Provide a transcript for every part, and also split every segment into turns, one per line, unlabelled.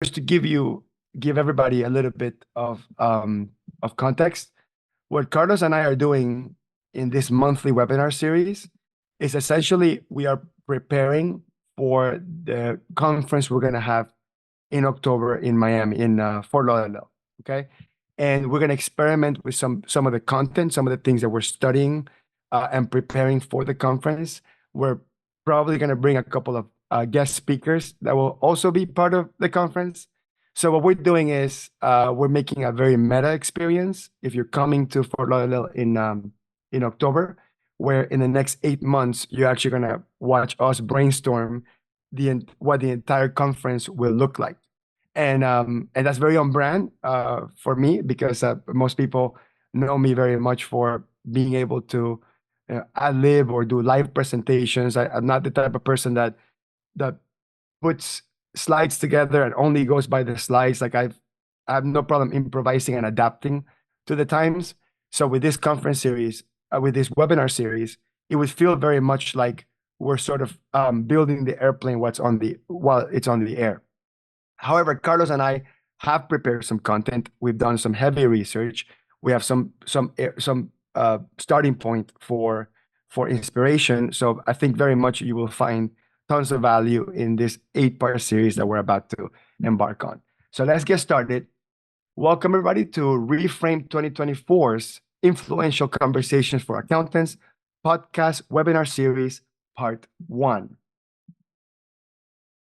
just to give everybody a little bit of context, what Carlos and I are doing in this monthly webinar series is essentially we are preparing for the conference we're going to have in October in Miami, in Fort Lauderdale. Okay, and we're going to experiment with some of the content, some of the things that we're studying and preparing for the conference. We're probably going to bring a couple of guest speakers that will also be part of the conference. So what we're doing is we're making a very meta experience. If you're coming to Fort Lauderdale in October, where in the next 8 months you're actually going to watch us brainstorm what the entire conference will look like, and that's very on brand for me because most people know me very much for being able to ad lib or do live presentations. I'm not the type of person that puts slides together and only goes by the slides. Like I have no problem improvising and adapting to the times. So with this conference series, with this webinar series, it would feel very much like we're sort of building the airplane while it's on the air. However, Carlos and I have prepared some content. We've done some heavy research. We have some starting point for inspiration. So I think very much you will find tons of value in this 8-part series that we're about to embark on. So let's get started. Welcome everybody to Reframe 2024's Influential Conversations for Accountants podcast webinar series, part 1.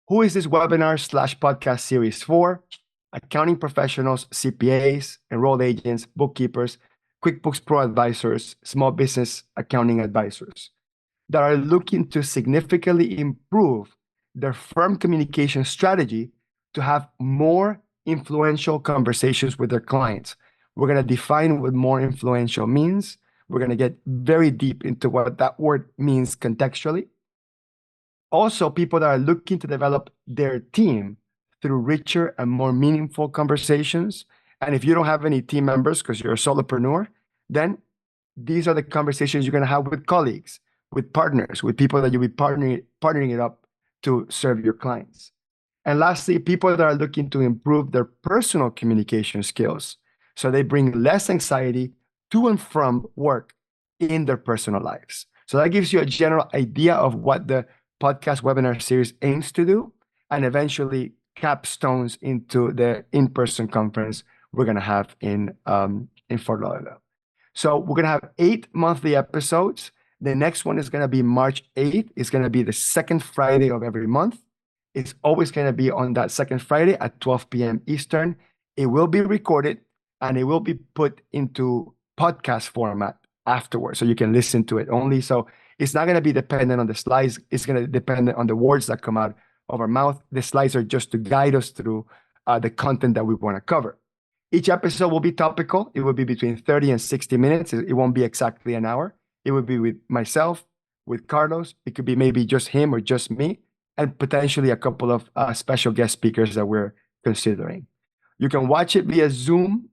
Who is this webinar/podcast series for? Accounting professionals, CPAs, enrolled agents, bookkeepers, QuickBooks Pro advisors, small business accounting advisors that are looking to significantly improve their firm communication strategy to have more influential conversations with their clients. We're going to define what more influential means. We're going to get very deep into what that word means contextually. Also, people that are looking to develop their team through richer and more meaningful conversations. And if you don't have any team members because you're a solopreneur, then these are the conversations you're going to have with colleagues, with partners, with people that you'll be partnering it up to serve your clients. And lastly, people that are looking to improve their personal communication skills so they bring less anxiety to and from work in their personal lives. So that gives you a general idea of what the podcast webinar series aims to do, and eventually capstones into the in-person conference we're going to have in Fort Lauderdale. So we're going to have 8 monthly episodes. The next one is going to be March 8th. It's going to be the second Friday of every month. It's always going to be on that second Friday at 12 p.m. Eastern. It will be recorded and it will be put into podcast format afterwards, so you can listen to it only. So it's not going to be dependent on the slides. It's going to depend on the words that come out of our mouth. The slides are just to guide us through the content that we want to cover. Each episode will be topical. It will be between 30 and 60 minutes. It won't be exactly an hour. It would be with myself, with Carlos. It could be maybe just him or just me, and potentially a couple of special guest speakers that we're considering. You can watch it via Zoom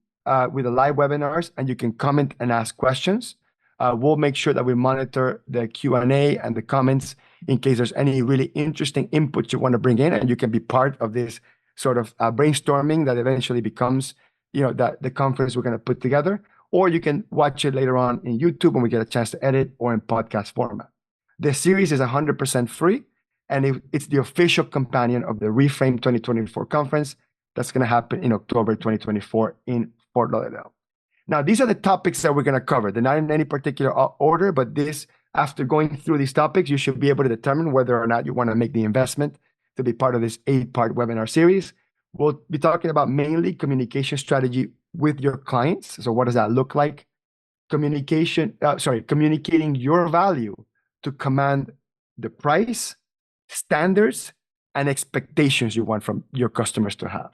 with the live webinars, and you can comment and ask questions. We'll make sure that we monitor the Q&A and the comments in case there's any really interesting input you want to bring in, and you can be part of this sort of brainstorming that eventually becomes, the conference we're going to put together. Or you can watch it later on in YouTube when we get a chance to edit, or in podcast format. The series is 100% free, and it's the official companion of the Reframe 2024 conference that's going to happen in October 2024 in Fort Lauderdale. Now, these are the topics that we're going to cover. They're not in any particular order, but after going through these topics, you should be able to determine whether or not you want to make the investment to be part of this 8-part webinar series. We'll be talking about mainly communication strategy with your clients. So what does that look like? Communicating your value to command the price, standards, and expectations you want from your customers to have.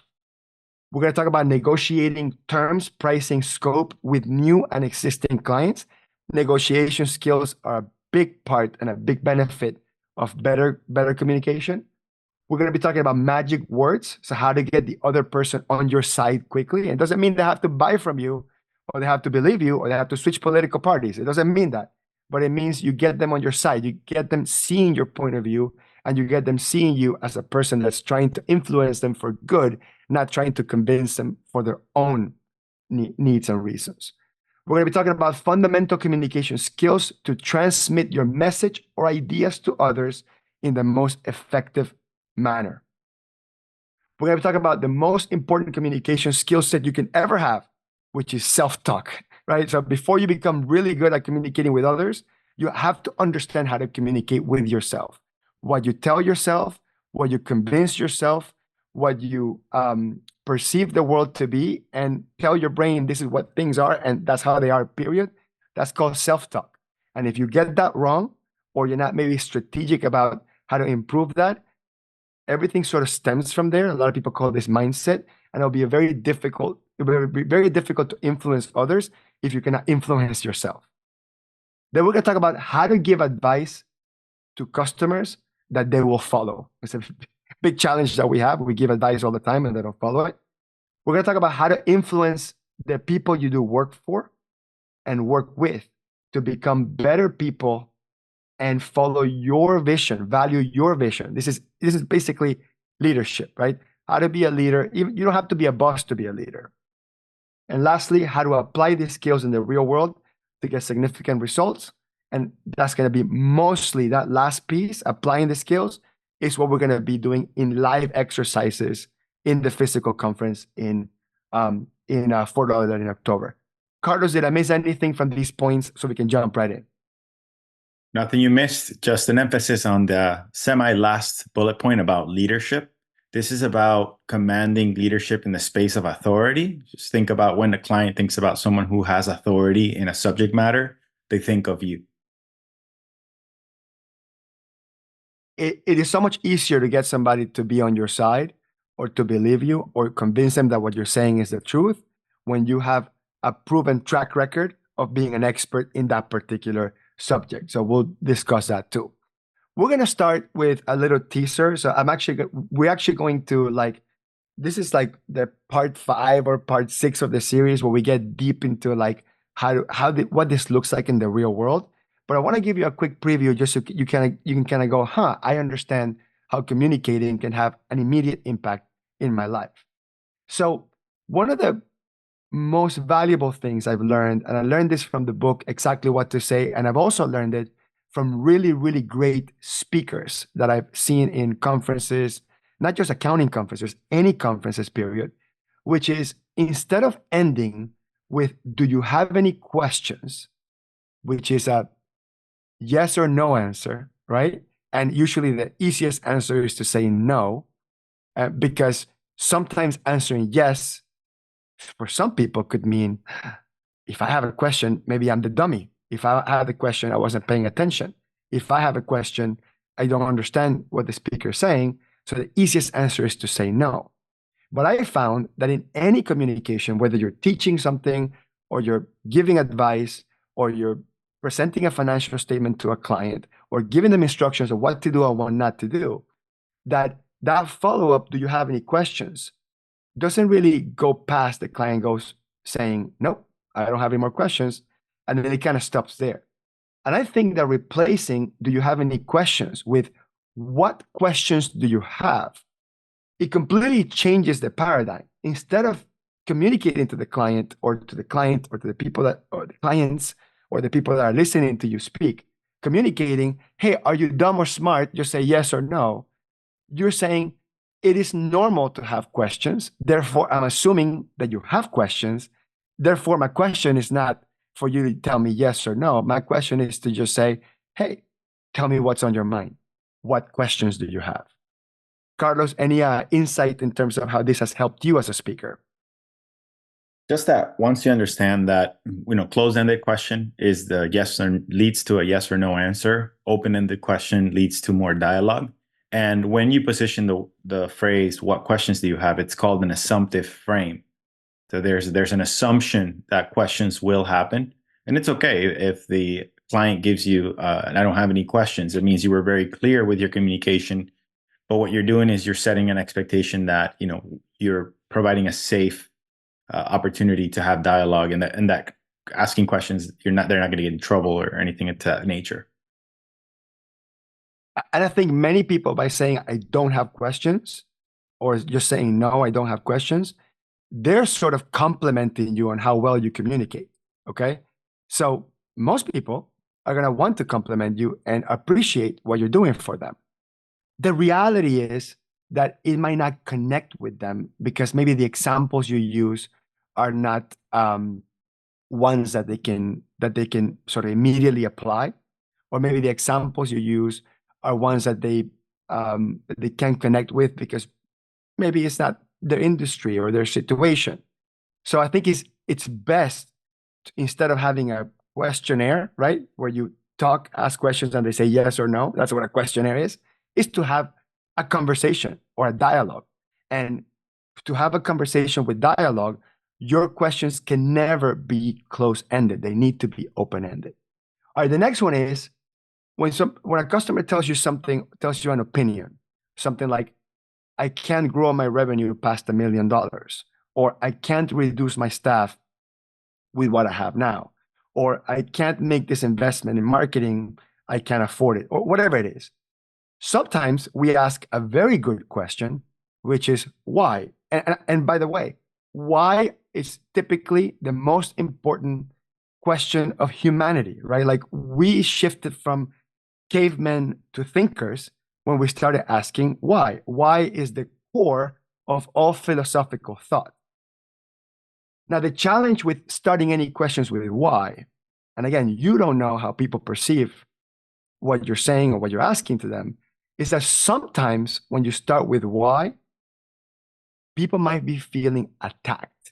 We're going to talk about negotiating terms, pricing, scope with new and existing clients. Negotiation skills are a big part and a big benefit of better communication. We're going to be talking about magic words, so how to get the other person on your side quickly. It doesn't mean they have to buy from you, or they have to believe you, or they have to switch political parties. It doesn't mean that. But it means you get them on your side. You get them seeing your point of view, and you get them seeing you as a person that's trying to influence them for good, not trying to convince them for their own needs and reasons. We're going to be talking about fundamental communication skills to transmit your message or ideas to others in the most effective manner. We're going to be talking about the most important communication skill set you can ever have, which is self-talk, right? So before you become really good at communicating with others, you have to understand how to communicate with yourself. What you tell yourself, what you convince yourself, what you perceive the world to be, and tell your brain this is what things are and that's how they are, period. That's called self-talk. And if you get that wrong, or you're not maybe strategic about how to improve that, everything sort of stems from there. A lot of people call this mindset, and it'll be very difficult to influence others if you cannot influence yourself. Then we're going to talk about how to give advice to customers that they will follow. It's a big challenge that we have. We give advice all the time and they don't follow it. We're going to talk about how to influence the people you do work for and work with to become better people and follow your vision, value your vision. This is basically leadership, right? How to be a leader. You don't have to be a boss to be a leader. And lastly, how to apply these skills in the real world to get significant results. And that's going to be mostly that last piece, applying the skills, is what we're going to be doing in live exercises in the physical conference in Fort Lauderdale in October. Carlos, did I miss anything from these points so we can jump right in?
Nothing you missed, just an emphasis on the semi-last bullet point about leadership. This is about commanding leadership in the space of authority. Just think about when the client thinks about someone who has authority in a subject matter, they think of you.
It is so much easier to get somebody to be on your side or to believe you or convince them that what you're saying is the truth when you have a proven track record of being an expert in that particular subject. So we'll discuss that too. We're going to start with a little teaser. So we're actually going to this is like the part 5 or part 6 of the series where we get deep into like what this looks like in the real world. But I want to give you a quick preview just so you can kind of go, I understand how communicating can have an immediate impact in my life. So one of the most valuable things I've learned, and I learned this from the book, Exactly What to Say, and I've also learned it from really, really great speakers that I've seen in conferences, not just accounting conferences, any conferences, period, which is instead of ending with, do you have any questions, which is a yes or no answer, right? And usually the easiest answer is to say no, because sometimes answering yes for some people could mean, if I have a question, maybe I'm the dummy. If I have a question, I wasn't paying attention. If I have a question, I don't understand what the speaker is saying. So the easiest answer is to say no. But I found that in any communication, whether you're teaching something or you're giving advice or you're presenting a financial statement to a client or giving them instructions of what to do and what not to do, that follow-up, do you have any questions, doesn't really go past the client goes saying, nope, I don't have any more questions. And then it kind of stops there. And I think that replacing, do you have any questions, with what questions do you have? It completely changes the paradigm. Instead of communicating to the client or to the people that, or the clients or the people that are listening to you speak, communicating, hey, are you dumb or smart? Just say yes or no. You're saying, it is normal to have questions. Therefore, I'm assuming that you have questions. Therefore, my question is not for you to tell me yes or no. My question is to just say, hey, tell me what's on your mind. What questions do you have? Carlos, any insight in terms of how this has helped you as a speaker?
Just that once you understand that, closed-ended question is the yes or leads to a yes or no answer. Open-ended question leads to more dialogue. And when you position the phrase, what questions do you have? It's called an assumptive frame. So there's an assumption that questions will happen. And it's okay if the client gives you, I don't have any questions. It means you were very clear with your communication. But what you're doing is you're setting an expectation that, you're providing a safe opportunity to have dialogue, and that asking questions, they're not going to get in trouble or anything of that nature.
And I think many people, by saying I don't have questions, or just saying, no, I don't have questions, they're sort of complimenting you on how well you communicate. Okay. So most people are going to want to compliment you and appreciate what you're doing for them. The reality is that it might not connect with them because maybe the examples you use are not ones that they can sort of immediately apply, or maybe the examples you use are ones that they can connect with because maybe it's not their industry or their situation. So I think it's best instead of having a questionnaire, right, where you talk, ask questions, and they say yes or no. That's what a questionnaire is to have a conversation or a dialogue. And to have a conversation with dialogue, your questions can never be close-ended. They need to be open-ended. All right, the next one is when a customer tells you something, tells you an opinion, something like, I can't grow my revenue past $1 million, or I can't reduce my staff with what I have now, or I can't make this investment in marketing, I can't afford it, or whatever it is. Sometimes we ask a very good question, which is why. And by the way, why is typically the most important question of humanity, right? Like we shifted from cavemen to thinkers when we started asking why. Why is the core of all philosophical thought. Now, the challenge with starting any questions with why, and again, you don't know how people perceive what you're saying or what you're asking to them, is that sometimes when you start with why, people might be feeling attacked.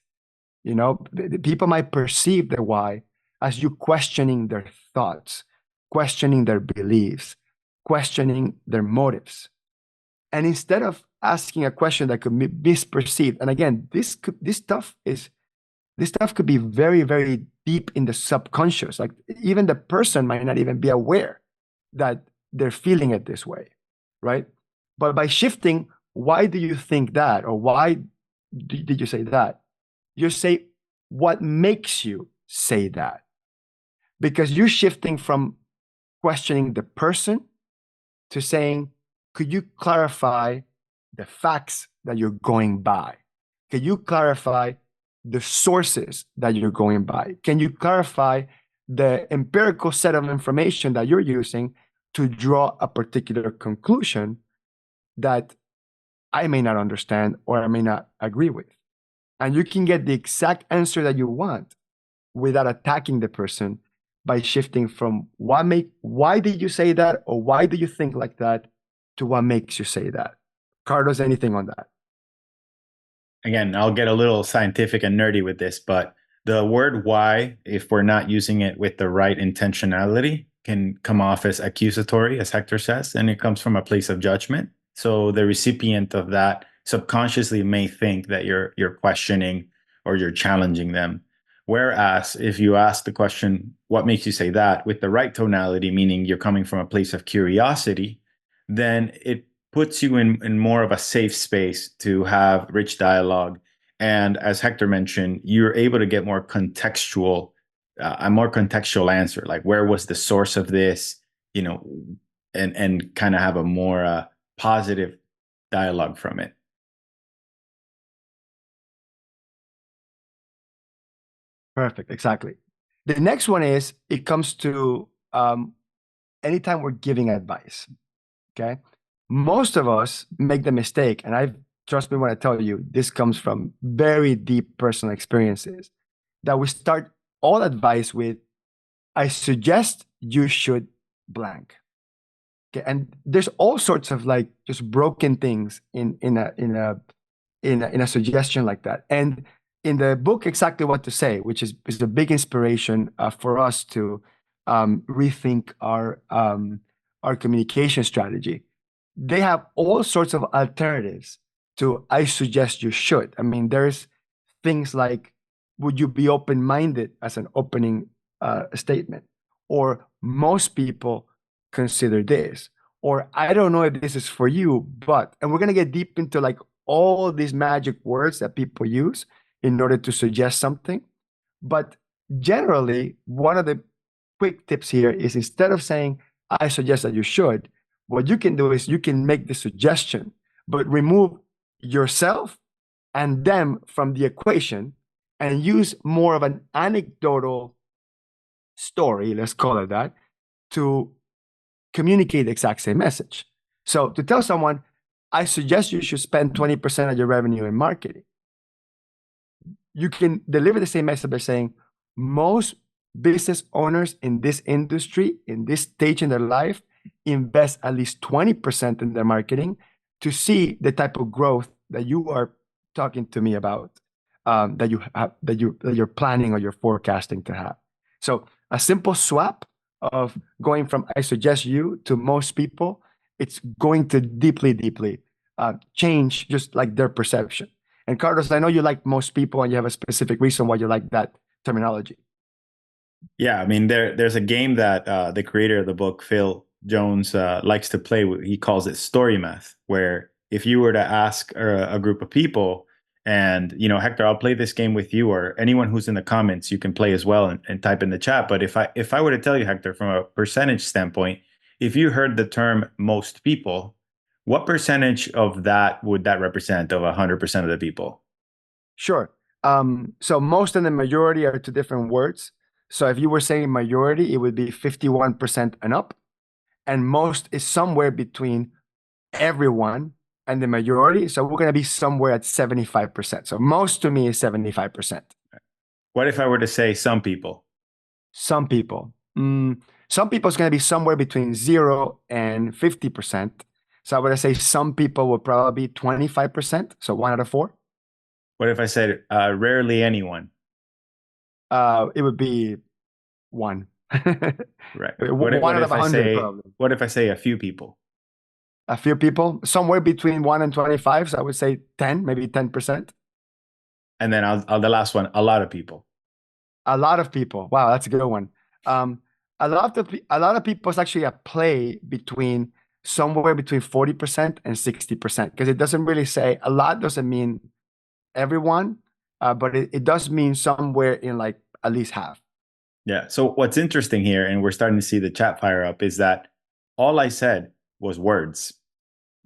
You know, people might perceive the why as you questioning their thoughts, questioning their beliefs, questioning their motives. And instead of asking a question that could be misperceived, and again, this stuff could be very, very deep in the subconscious. Like even the person might not even be aware that they're feeling it this way, right? But by shifting, why do you think that? Or why did you say that? You say, what makes you say that? Because you're shifting from questioning the person to saying, could you clarify the facts that you're going by? Could you clarify the sources that you're going by? Can you clarify the empirical set of information that you're using to draw a particular conclusion that I may not understand or I may not agree with? And you can get the exact answer that you want without attacking the person by shifting from why did you say that, or why do you think like that, to what makes you say that. Carlos, anything on that?
Again, I'll get a little scientific and nerdy with this, but the word why, if we're not using it with the right intentionality, can come off as accusatory, as Hector says, and it comes from a place of judgment. So the recipient of that subconsciously may think that you're questioning or you're challenging them. Whereas if you ask the question, what makes you say that, with the right tonality, meaning you're coming from a place of curiosity, then it puts you in more of a safe space to have rich dialogue. And as Hector mentioned, you're able to get more contextual, a more contextual answer, like where was the source of this, you know, and kind of have a more positive dialogue from it.
Perfect, exactly. The next one is it comes to anytime we're giving advice. Okay, most of us make the mistake, and I trust me when I tell you this comes from very deep personal experiences, that we start all advice with, I suggest you should blank. Okay, and there's all sorts of like just broken things in a suggestion like that. And in the book, Exactly What to Say, which is a big inspiration for us to rethink our communication strategy, they have all sorts of alternatives to I suggest you should. I mean, there's things like, would you be open-minded as an opening statement? Or most people consider this. Or I don't know if this is for you, but, and we're going to get deep into like all these magic words that people use in order to suggest something. But generally, one of the quick tips here is instead of saying, I suggest that you should, what you can do is you can make the suggestion, but remove yourself and them from the equation and use more of an anecdotal story, let's call it that, to communicate the exact same message. So to tell someone, I suggest you should spend 20% of your revenue in marketing, you can deliver the same message by saying most business owners in this industry, in this stage in their life, invest at least 20% in their marketing to see the type of growth that you are talking to me about, that you have, that you're planning or you're forecasting to have. So a simple swap of going from I suggest you to most people, it's going to deeply change just like their perception. And Carlos, I know you like most people and you have a specific reason why you like that terminology.
Yeah, I mean, there's a game that the creator of the book, Phil Jones, likes to play with. He calls it story math, where if you were to ask a group of people, and Hector, I'll play this game with you, or anyone who's in the comments, you can play as well and type in the chat. But if I were to tell you, Hector, from a percentage standpoint, if you heard the term most people, what percentage of that would that represent of 100% of the people?
Sure. So most and the majority are two different words. So if you were saying majority, it would be 51% and up. And most is somewhere between everyone and the majority. So we're going to be somewhere at 75%. So most to me is 75%.
What if I were to say some people?
Some people. Some people is going to be somewhere between 0 and 50%. So I would say some people will probably be 25%. So 1 out of 4.
What if I said rarely anyone?
It would be 1.
Right. What
One
what
out of
if
a
I
hundred,
say
probably.
what if I say a few people?
A few people, somewhere between 1 and 25. So I would say 10, maybe 10%.
And then I'll the last one, a lot of people.
A lot of people. Wow, that's a good one. Um, a lot of people is actually a play between somewhere between 40% and 60%, because it doesn't really say a lot, doesn't mean everyone, but it does mean somewhere in like at least half.
Yeah. So what's interesting here, and we're starting to see the chat fire up, is that all I said was words,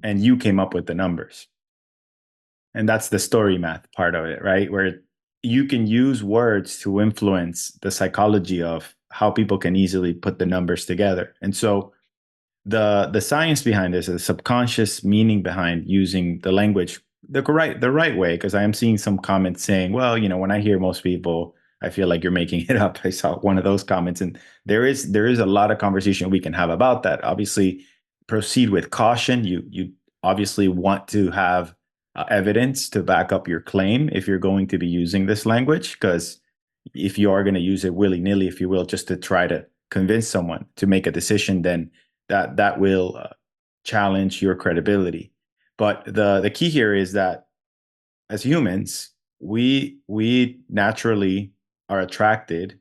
and you came up with the numbers. And that's the story math part of it, right? Where you can use words to influence the psychology of how people can easily put the numbers together. And so the science behind this, the subconscious meaning behind using the language the right way, because I am seeing some comments saying, well, when I hear most people, I feel like you're making it up. I saw one of those comments, and there is a lot of conversation we can have about that. Obviously, proceed with caution. You obviously want to have evidence to back up your claim if you're going to be using this language, because if you are going to use it willy-nilly, if you will, just to try to convince someone to make a decision, then that will challenge your credibility. But the key here is that as humans, we naturally are attracted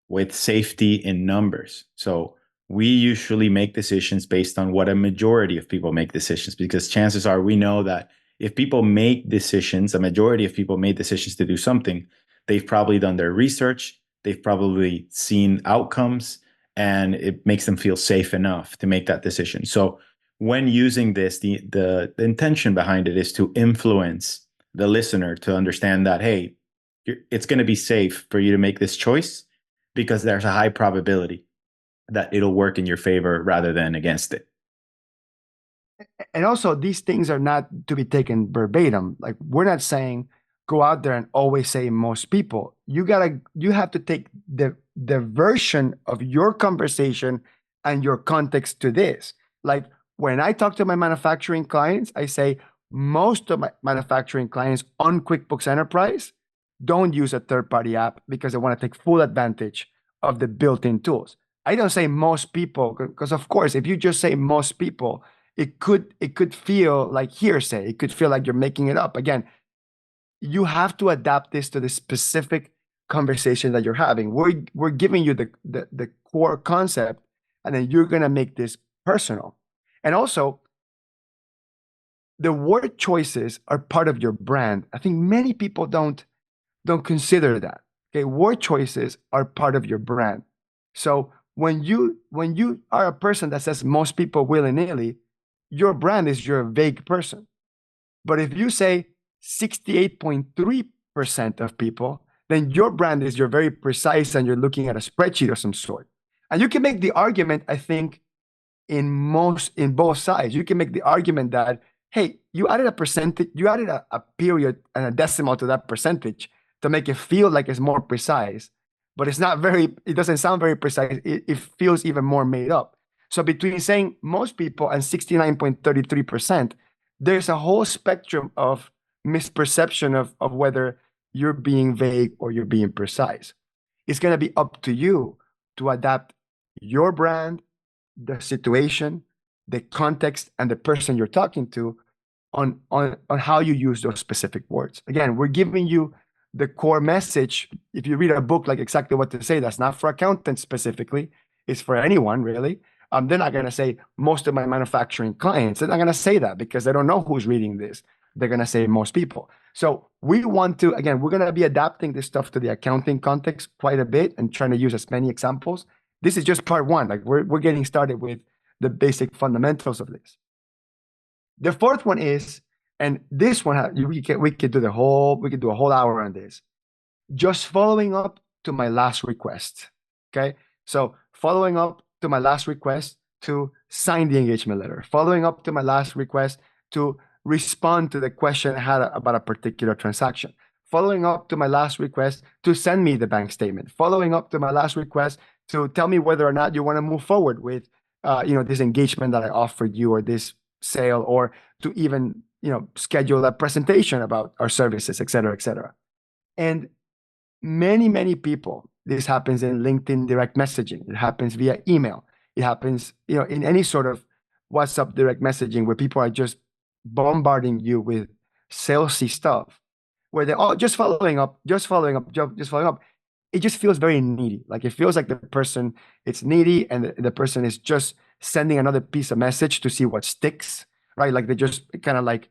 with safety in numbers. So we usually make decisions based on what a majority of people make decisions, because chances are we know that if people make decisions, a majority of people made decisions to do something, they've probably done their research, they've probably seen outcomes, and it makes them feel safe enough to make that decision. So when using this, the intention behind it is to influence the listener to understand that, hey, it's going to be safe for you to make this choice because there's a high probability that it'll work in your favor rather than against it.
And also, these things are not to be taken verbatim. Like, we're not saying go out there and always say most people. You have to take the version of your conversation and your context to this. Like, when I talk to my manufacturing clients, I say most of my manufacturing clients on QuickBooks Enterprise don't use a third-party app because they want to take full advantage of the built-in tools. I don't say most people because, of course, if you just say most people, it could feel like hearsay. It could feel like you're making it up. Again, you have to adapt this to the specific conversation that you're having. We're giving you the core concept, and then you're gonna make this personal. And also, the word choices are part of your brand. I think many people don't consider that. Okay, word choices are part of your brand. So when you are a person that says most people willy nilly, your brand is you're a vague person. But if you say 68.3% of people, then your brand is you're very precise and you're looking at a spreadsheet of some sort. And you can make the argument, I think, in both sides. You can make the argument that, hey, you added a percentage, you added a period and a decimal to that percentage to make it feel like it's more precise, but it doesn't sound very precise. It feels even more made up. So between saying most people and 69.33%, there's a whole spectrum of misperception of whether you're being vague or you're being precise. It's going to be up to you to adapt your brand, the situation, the context, and the person you're talking to on how you use those specific words. Again, we're giving you the core message. If you read a book like Exactly What to Say, that's not for accountants specifically, it's for anyone really. They're not going to say most of my manufacturing clients. They're not going to say that because they don't know who's reading this. They're going to say most people. So we want to, again, we're going to be adapting this stuff to the accounting context quite a bit and trying to use as many examples. This is just part one. Like we're getting started with the basic fundamentals of this. The fourth one is, and this one we could do a whole hour on this. Just following up to my last request. Okay, so following up to my last request to sign the engagement letter. Following up to my last request to respond to the question I had about a particular transaction. Following up to my last request to send me the bank statement. Following up to my last request to tell me whether or not you want to move forward with this engagement that I offered you, or this sale, or to even schedule a presentation about our services, et cetera, et cetera. And many people, this happens in LinkedIn direct messaging, it happens via email, it happens in any sort of WhatsApp direct messaging where people are just bombarding you with salesy stuff, where they're all just following up. It just feels very needy. Like it feels like the person, it's needy, and the person is just sending another piece of message to see what sticks, right? Like they just kind of like,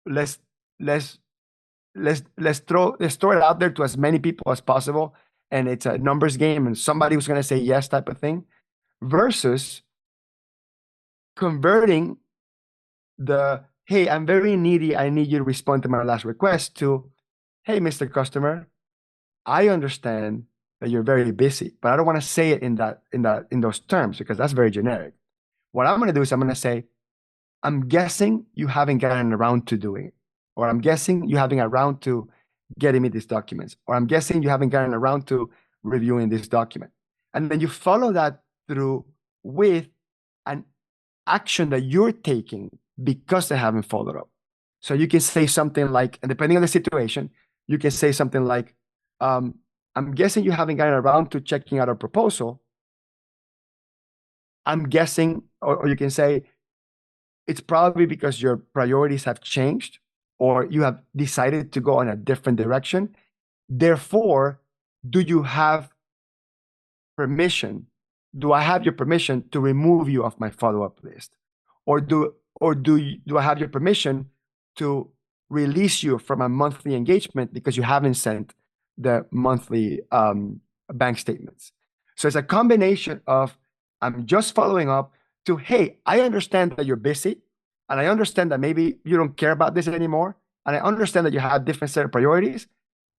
let's let's let's throw it out there to as many people as possible, and it's a numbers game, and somebody who's going to say yes type of thing, versus converting the, hey, I'm very needy, I need you to respond to my last request, to, hey, Mr. Customer, I understand that you're very busy, but I don't want to say it in those terms because that's very generic. What I'm going to do is I'm going to say, I'm guessing you haven't gotten around to doing it, or I'm guessing you haven't around to getting me these documents, or I'm guessing you haven't gotten around to reviewing this document. And then you follow that through with an action that you're taking because they haven't followed up. So you can say something like, and depending on the situation, you can say something like, I'm guessing you haven't gotten around to checking out our proposal. I'm guessing, or you can say, it's probably because your priorities have changed or you have decided to go in a different direction. Therefore, do you have permission? Do I have your permission to remove you off my follow-up list? Or do I have your permission to release you from a monthly engagement because you haven't sent the monthly bank statements? So it's a combination of, I'm just following up, to, hey, I understand that you're busy, and I understand that maybe you don't care about this anymore, and I understand that you have different set of priorities.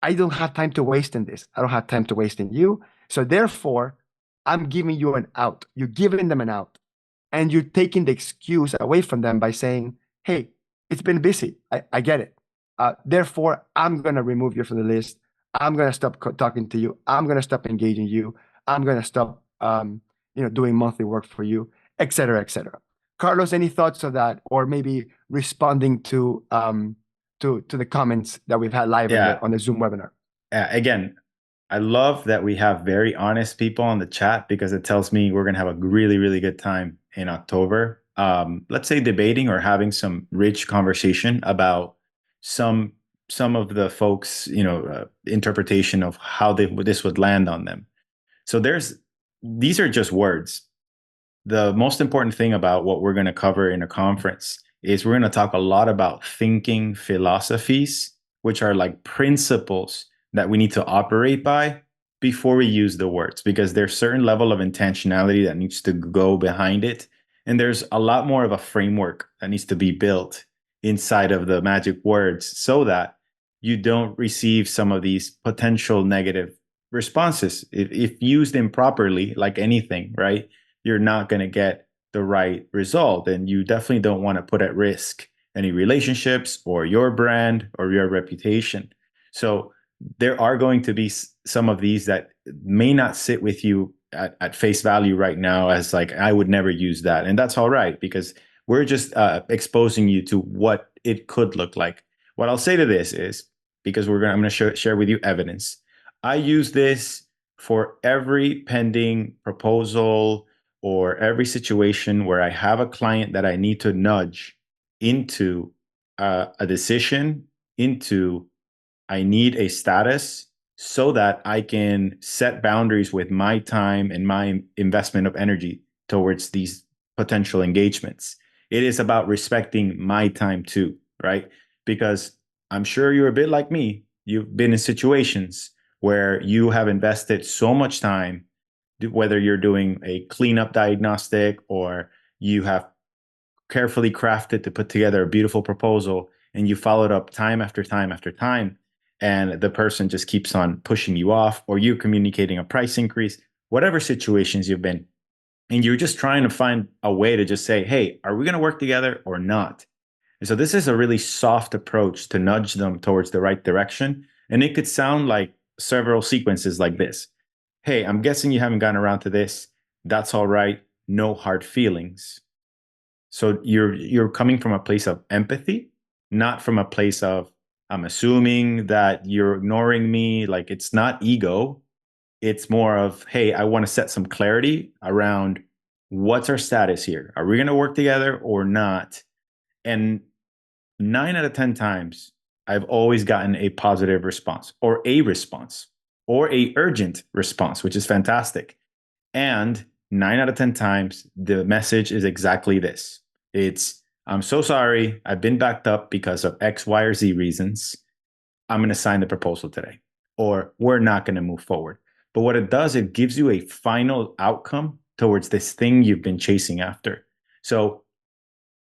I don't have time to waste in this. I don't have time to waste in you. So therefore, I'm giving you an out. You're giving them an out. And you're taking the excuse away from them by saying, hey, it's been busy. I get it. Therefore, I'm going to remove you from the list. I'm going to stop talking to you. I'm going to stop engaging you. I'm going to stop doing monthly work for you, et cetera, et cetera. Carlos, any thoughts on that, or maybe responding to the comments that we've had live on the Zoom webinar?
Again, I love that we have very honest people on the chat, because it tells me we're going to have a really, really good time in October. Let's say debating or having some rich conversation about some of the folks, interpretation of how this would land on them. So these are just words. The most important thing about what we're going to cover in a conference is we're going to talk a lot about thinking philosophies, which are like principles that we need to operate by before we use the words, because there's certain level of intentionality that needs to go behind it. And there's a lot more of a framework that needs to be built inside of the magic words so that you don't receive some of these potential negative responses. If used improperly, like anything, right, you're not going to get the right result. And you definitely don't want to put at risk any relationships or your brand or your reputation. So there are going to be some of these that may not sit with you at face value right now as like, I would never use that. And that's all right, because we're just exposing you to what it could look like. What I'll say to this is, because I'm going to share with you evidence. I use this for every pending proposal or every situation where I have a client that I need to nudge into a decision, into I need a status so that I can set boundaries with my time and my investment of energy towards these potential engagements. It is about respecting my time too, right? Because I'm sure you're a bit like me. You've been in situations where you have invested so much time, whether you're doing a cleanup diagnostic or you have carefully crafted to put together a beautiful proposal, and you followed up time after time after time, and the person just keeps on pushing you off, or you're communicating a price increase, whatever situations you've been, and you're just trying to find a way to just say, hey, are we going to work together or not? And so this is a really soft approach to nudge them towards the right direction. And it could sound like several sequences like this. Hey, I'm guessing you haven't gotten around to this. That's all right. No hard feelings. So you're coming from a place of empathy, not from a place of I'm assuming that you're ignoring me. Like, it's not ego. It's more of, hey, I want to set some clarity around what's our status here. Are we going to work together or not? And 9 out of 10 times, I've always gotten a positive response or a urgent response, which is fantastic. And 9 out of 10 times, the message is exactly this. It's, I'm so sorry. I've been backed up because of X, Y, or Z reasons. I'm going to sign the proposal today, or we're not going to move forward. But what it does, it gives you a final outcome towards this thing you've been chasing after. So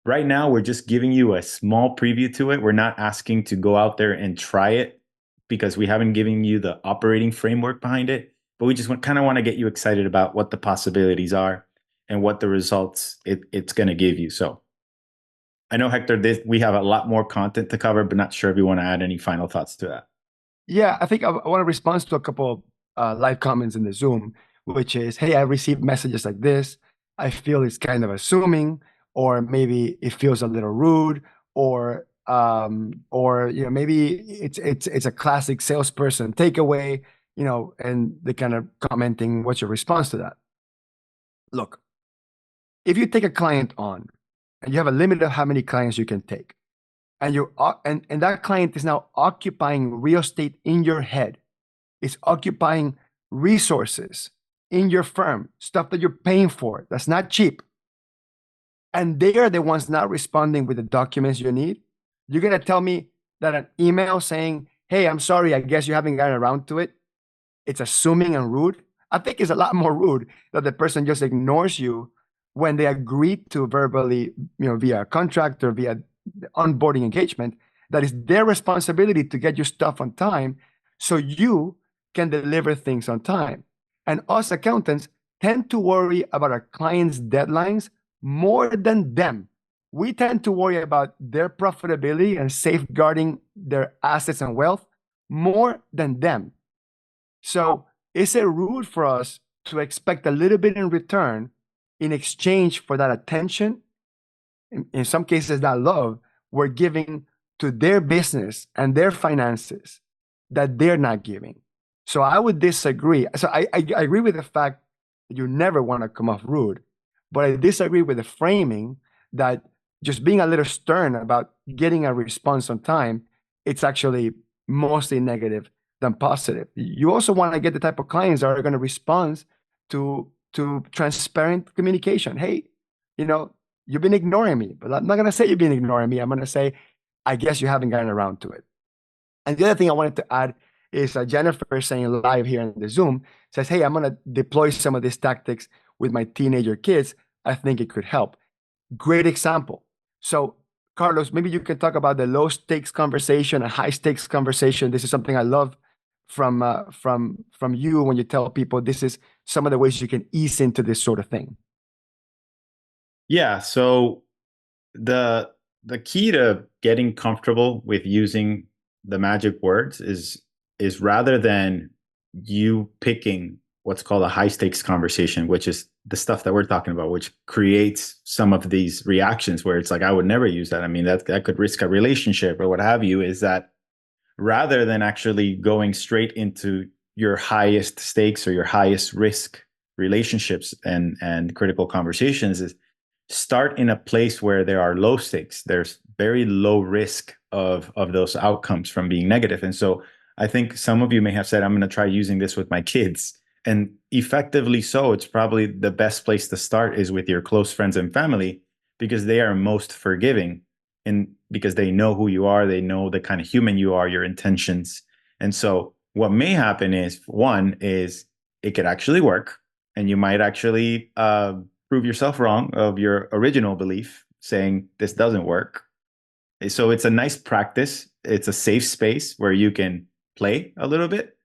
right now, we're just giving you a small preview to it. We're not asking to go out there and try it because we haven't given you the operating framework behind it. But we just kind of want to get you excited about what the possibilities are and what the results it's going to give you. So I know, Hector, we have a lot more content to cover, but not sure if you want to add any final thoughts to that.
Yeah, I think I want to respond to a couple live comments in the Zoom, which is, hey, I received messages like this. I feel it's kind of assuming, or maybe it feels a little rude, or maybe it's a classic salesperson takeaway, and they kind of commenting, what's your response to that? Look, if you take a client on and you have a limit of how many clients you can take, and and that client is now occupying real estate in your head, it's occupying resources in your firm, stuff that you're paying for, that's not cheap, and they are the ones not responding with the documents you need, you're going to tell me that an email saying, hey, I'm sorry, I guess you haven't gotten around to it, it's assuming and rude? I think it's a lot more rude that the person just ignores you when they agreed to verbally, via a contract or via onboarding engagement, that is their responsibility to get your stuff on time so you can deliver things on time. And us accountants tend to worry about our clients' deadlines more than them. We tend to worry about their profitability and safeguarding their assets and wealth more than them. So is it rude for us to expect a little bit in return in exchange for that attention? In some cases, that love we're giving to their business and their finances that they're not giving. So I would disagree. So I agree with the fact that you never want to come off rude, but I disagree with the framing that just being a little stern about getting a response on time, it's actually mostly negative than positive. You also want to get the type of clients that are going to respond to transparent communication. Hey, you've been ignoring me, but I'm not going to say you've been ignoring me. I'm going to say, I guess you haven't gotten around to it. And the other thing I wanted to add is Jennifer saying live here in the Zoom says, hey, I'm going to deploy some of these tactics with my teenager kids. I think it could help. Great example. So Carlos, maybe you can talk about the low stakes conversation and high stakes conversation. This is something I love from you when you tell people this is some of the ways you can ease into this sort of thing.
Yeah. So the key to getting comfortable with using the magic words is rather than you picking what's called a high stakes conversation, which is the stuff that we're talking about, which creates some of these reactions where it's like, I would never use that. I mean, that could risk a relationship or what have you, is that rather than actually going straight into your highest stakes or your highest risk relationships and critical conversations, is start in a place where there are low stakes. There's very low risk of those outcomes from being negative. And so I think some of you may have said, I'm going to try using this with my kids. And effectively so, it's probably the best place to start is with your close friends and family, because they are most forgiving, and because they know who you are, they know the kind of human you are, your intentions. And so what may happen is, one is it could actually work, and you might actually prove yourself wrong of your original belief saying this doesn't work. So it's a nice practice. It's a safe space where you can play a little bit.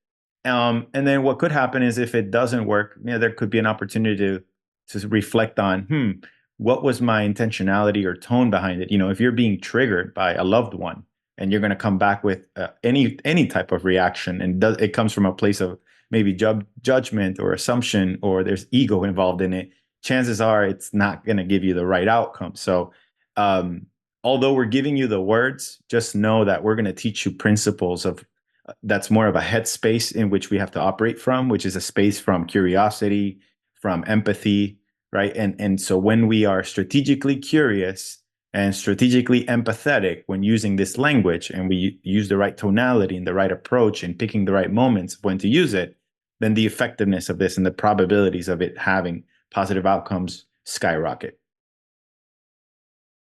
And then what could happen is, if it doesn't work, there could be an opportunity to reflect on, what was my intentionality or tone behind it? If you're being triggered by a loved one and you're going to come back with any type of reaction, and it comes from a place of maybe judgment or assumption, or there's ego involved in it, chances are it's not going to give you the right outcome. So although we're giving you the words, just know that we're going to teach you principles of that's more of a headspace in which we have to operate from, which is a space from curiosity, from empathy, right? And so when we are strategically curious and strategically empathetic when using this language, and we use the right tonality and the right approach and picking the right moments of when to use it, then the effectiveness of this and the probabilities of it having positive outcomes skyrocket.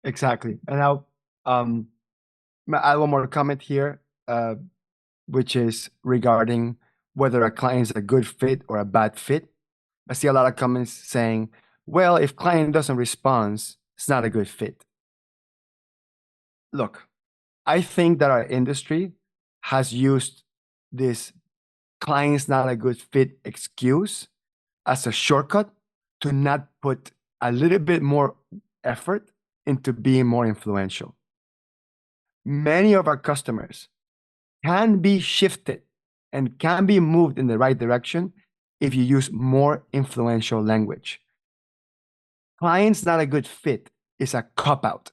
Exactly. And now, I have one more comment here, which is regarding whether a client is a good fit or a bad fit. I see a lot of comments saying, well, if client doesn't respond, it's not a good fit. Look, I think that our industry has used this client's not a good fit excuse as a shortcut to not put a little bit more effort into being more influential. Many of our customers can be shifted and can be moved in the right direction if you use more influential language. Client's not a good fit is a cop out.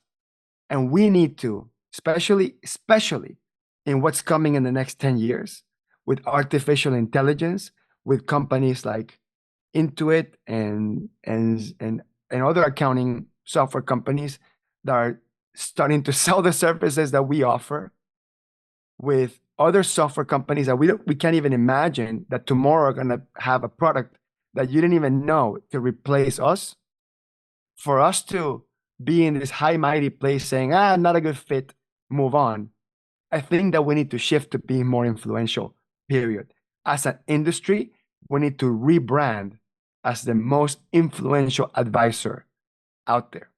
And we need to, especially in what's coming in the next 10 years with artificial intelligence, with companies like Intuit and other accounting software companies that are starting to sell the services that we offer, with other software companies that we can't even imagine that tomorrow are going to have a product that you didn't even know to replace us. For us to be in this high mighty place saying, not a good fit, move on. I think that we need to shift to being more influential, period. As an industry, we need to rebrand as the most influential advisor out there.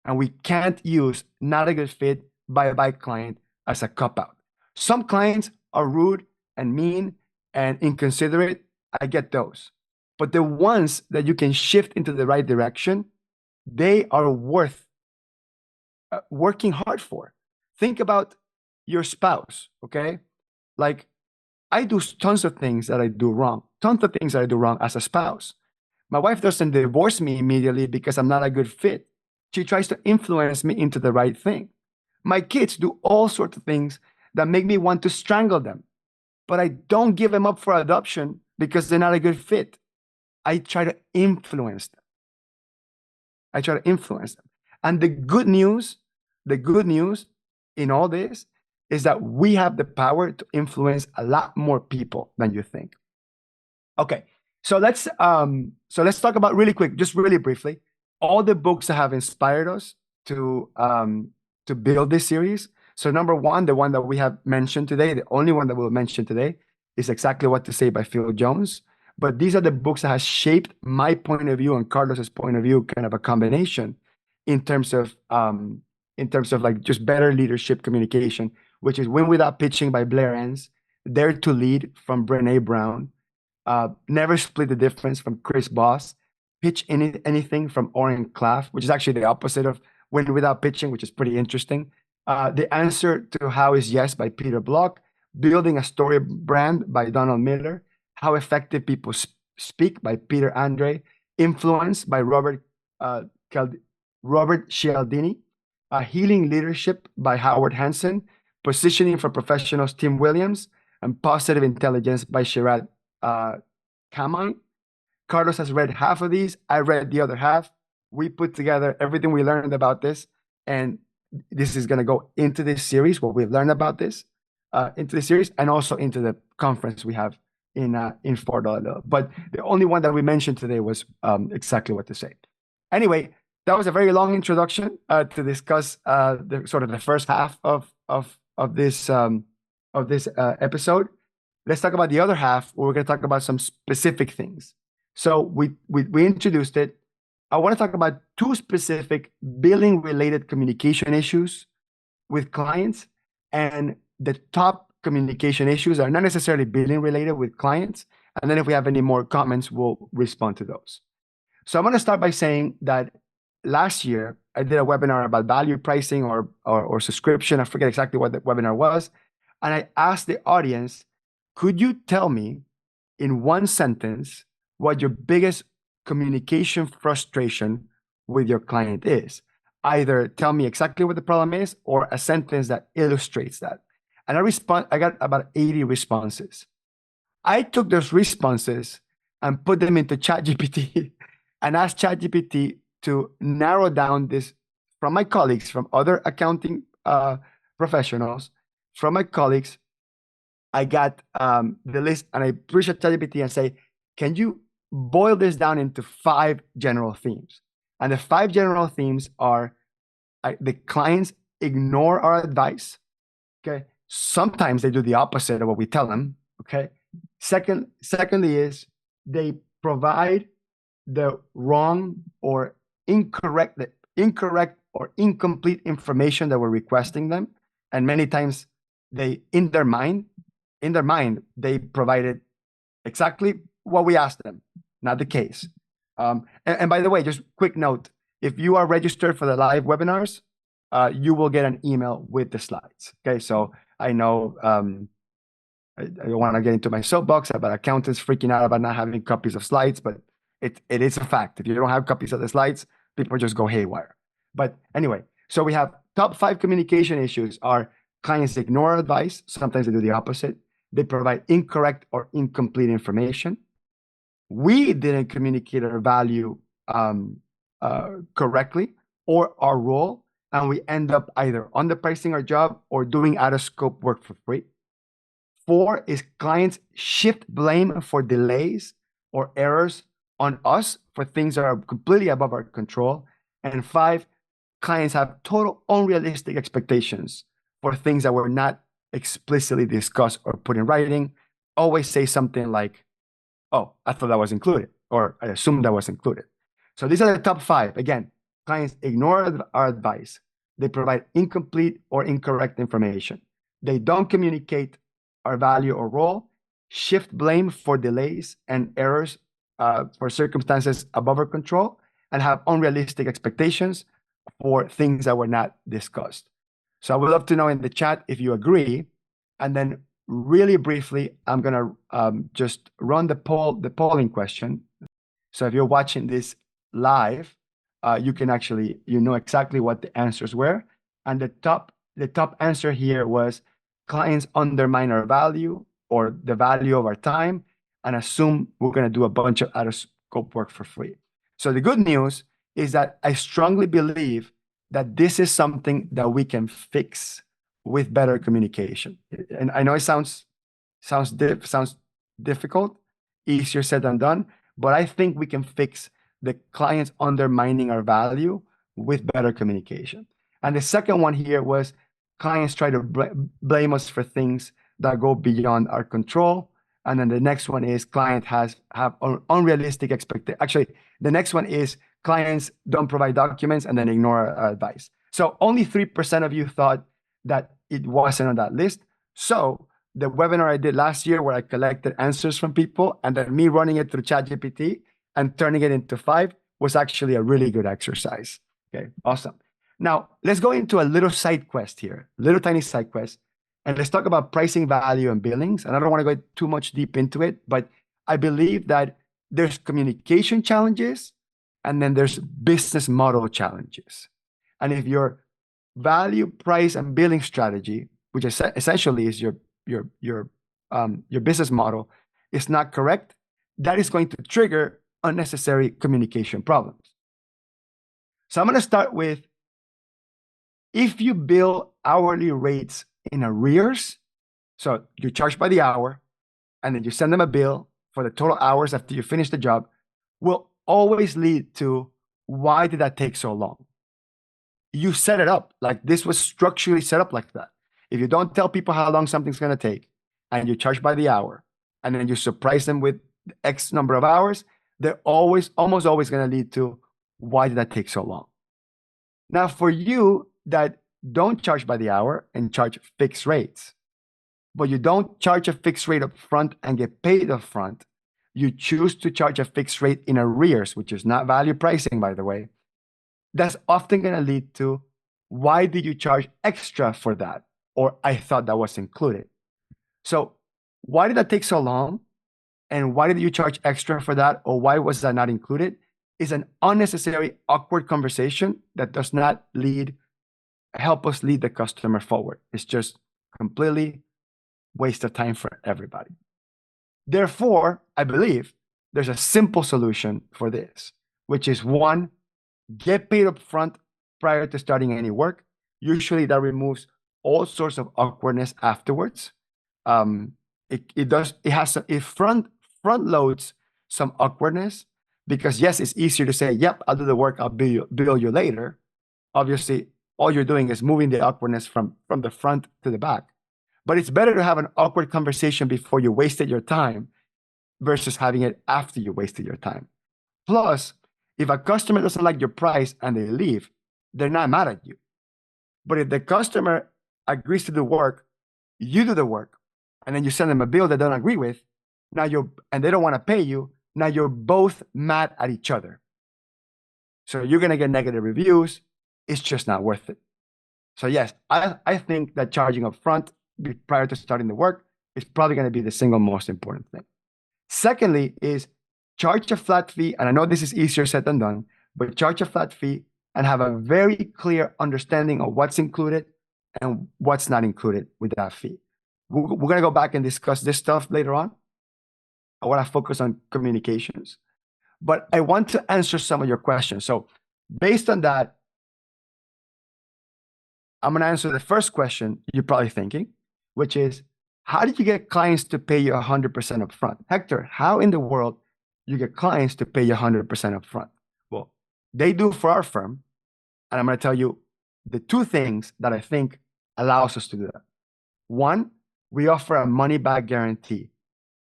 And we can't use not a good fit, bye-bye client as a cop-out. Some clients are rude and mean and inconsiderate. I get those. But the ones that you can shift into the right direction, they are worth working hard for. Think about your spouse, okay? Like, I do tons of things that I do wrong, tons of things that I do wrong as a spouse. My wife doesn't divorce me immediately because I'm not a good fit. She tries to influence me into the right thing. My kids do all sorts of things that make me want to strangle them, but I don't give them up for adoption because they're not a good fit. I try to influence them. I try to influence them. And the good news in all this is that we have the power to influence a lot more people than you think. Okay, so let's talk about really quick, just really briefly, all the books that have inspired us to build this series. So number one, the one that we have mentioned today, the only one that we'll mention today, is Exactly What to Say by Phil Jones. But these are the books that have shaped my point of view and Carlos's point of view, kind of a combination in terms of in terms of like just better leadership communication, which is Win Without Pitching by Blair Enns, Dare to Lead from Brene Brown, Never Split the Difference from Chris Voss, Pitch Anything from Oren Klaff, which is actually the opposite of Win Without Pitching, which is pretty interesting. The Answer to How is Yes by Peter Block, Building a Story Brand by Donald Miller, How Effective People Speak by Peter Andre, Influence by Robert Cialdini, Healing Leadership by Howard Hansen, Positioning for Professionals, Tim Williams, and Positive Intelligence by Sherrod Kamai. Carlos has read half of these. I read the other half. We put together everything we learned about this, and this is going to go into this series, what we've learned about this, into the series, and also into the conference we have in Fort Lauderdale. But the only one that we mentioned today was exactly what to say. Anyway, that was a very long introduction to discuss the sort of the first half of this episode. Let's talk about the other half, where we're going to talk about some specific things. So we introduced it. I want to talk about two specific billing-related communication issues with clients, and the top communication issues are not necessarily billing-related with clients. And then if we have any more comments, we'll respond to those. So I'm going to start by saying that last year, I did a webinar about value pricing or subscription. I forget exactly what the webinar was. And I asked the audience, could you tell me in one sentence what your biggest communication frustration with your client is? Either tell me exactly what the problem is or a sentence that illustrates that. And I got about 80 responses. I took those responses and put them into ChatGPT and asked ChatGPT to narrow down this from my colleagues, from other accounting professionals, from my colleagues. I got the list, and I push at ChatGPT and say, can you boil this down into 5 general themes? And the 5 general themes are the clients ignore our advice. Okay. Sometimes they do the opposite of what we tell them. Okay. Secondly is they provide the wrong or incorrect or incomplete information that we're requesting them. And many times they, in their mind, they provided exactly what we asked them, not the case. And by the way, just quick note, if you are registered for the live webinars, you will get an email with the slides. Okay, so I know I don't want to get into my soapbox about accountants freaking out about not having copies of slides, but it is a fact. If you don't have copies of the slides, people just go haywire. But anyway, so we have top 5 communication issues are clients ignore advice. Sometimes they do the opposite. They provide incorrect or incomplete information. We didn't communicate our value correctly or our role, and we end up either underpricing our job or doing out of scope work for free. 4 is clients shift blame for delays or errors on us for things that are completely above our control. And 5, clients have total unrealistic expectations for things that were not explicitly discussed or put in writing. Always say something like, oh, I thought that was included, or I assumed that was included. So these are the top 5. Again, clients ignore our advice. They provide incomplete or incorrect information. They don't communicate our value or role, shift blame for delays and errors for circumstances above our control, and have unrealistic expectations for things that were not discussed. So I would love to know in the chat if you agree. And then really briefly, I'm going to just run the polling question. So if you're watching this live, you can actually, know exactly what the answers were. And the top answer here was clients undermine our value or the value of our time and assume we're going to do a bunch of out of scope work for free. So the good news is that I strongly believe that this is something that we can fix with better communication. And I know it sounds difficult, easier said than done, but I think we can fix the clients undermining our value with better communication. And the second one here was clients try to blame us for things that go beyond our control. And then the next one is client have unrealistic expectations. Actually, the next one is clients don't provide documents and then ignore our advice. So only 3% of you thought that it wasn't on that list. So the webinar I did last year where I collected answers from people and then me running it through ChatGPT and turning it into 5 was actually a really good exercise. Okay, awesome. Now let's go into a little side quest here, little tiny side quest, and let's talk about pricing, value, and billings. And I don't want to go too much deep into it, but I believe that there's communication challenges and then there's business model challenges. And if your value, price, and billing strategy, which essentially is your business model, is not correct, that is going to trigger unnecessary communication problems. So I'm going to start with, if you bill hourly rates in arrears, so you charge by the hour, and then you send them a bill for the total hours after you finish the job, will always lead to, why did that take so long? You set it up like this was structurally set up like that. If you don't tell people how long something's going to take and you charge by the hour and then you surprise them with X number of hours, they're almost always going to lead to, why did that take so long? Now, for you that don't charge by the hour and charge fixed rates, but you don't charge a fixed rate up front and get paid up front, you choose to charge a fixed rate in arrears, which is not value pricing, by the way, that's often going to lead to, why did you charge extra for that? Or I thought that was included. So why did that take so long? And why did you charge extra for that? Or why was that not included? Is an unnecessary, awkward conversation that does not help us lead the customer forward. It's just completely waste of time for everybody. Therefore, I believe there's a simple solution for this, which is, one, get paid up front prior to starting any work. Usually that removes all sorts of awkwardness afterwards. It front loads some awkwardness, because yes, it's easier to say, yep, I'll do the work, I'll bill you later. Obviously, all you're doing is moving the awkwardness from the front to the back. But it's better to have an awkward conversation before you wasted your time versus having it after you wasted your time. Plus, if a customer doesn't like your price and they leave, they're not mad at you. But if the customer agrees to do work, you do the work, and then you send them a bill they don't agree with, and they don't want to pay you, now you're both mad at each other. So you're going to get negative reviews. It's just not worth it. So yes, I think that charging up front prior to starting the work is probably going to be the single most important thing. Secondly is, charge a flat fee. And I know this is easier said than done, but charge a flat fee and have a very clear understanding of what's included and what's not included with that fee. We're going to go back and discuss this stuff later on. I want to focus on communications, but I want to answer some of your questions. So based on that, I'm going to answer the first question you're probably thinking, which is, how did you get clients to pay you 100% upfront? Hector, how in the world you get clients to pay you 100% upfront? Well, they do for our firm, and I'm going to tell you the two things that I think allows us to do that. One, we offer a money-back guarantee,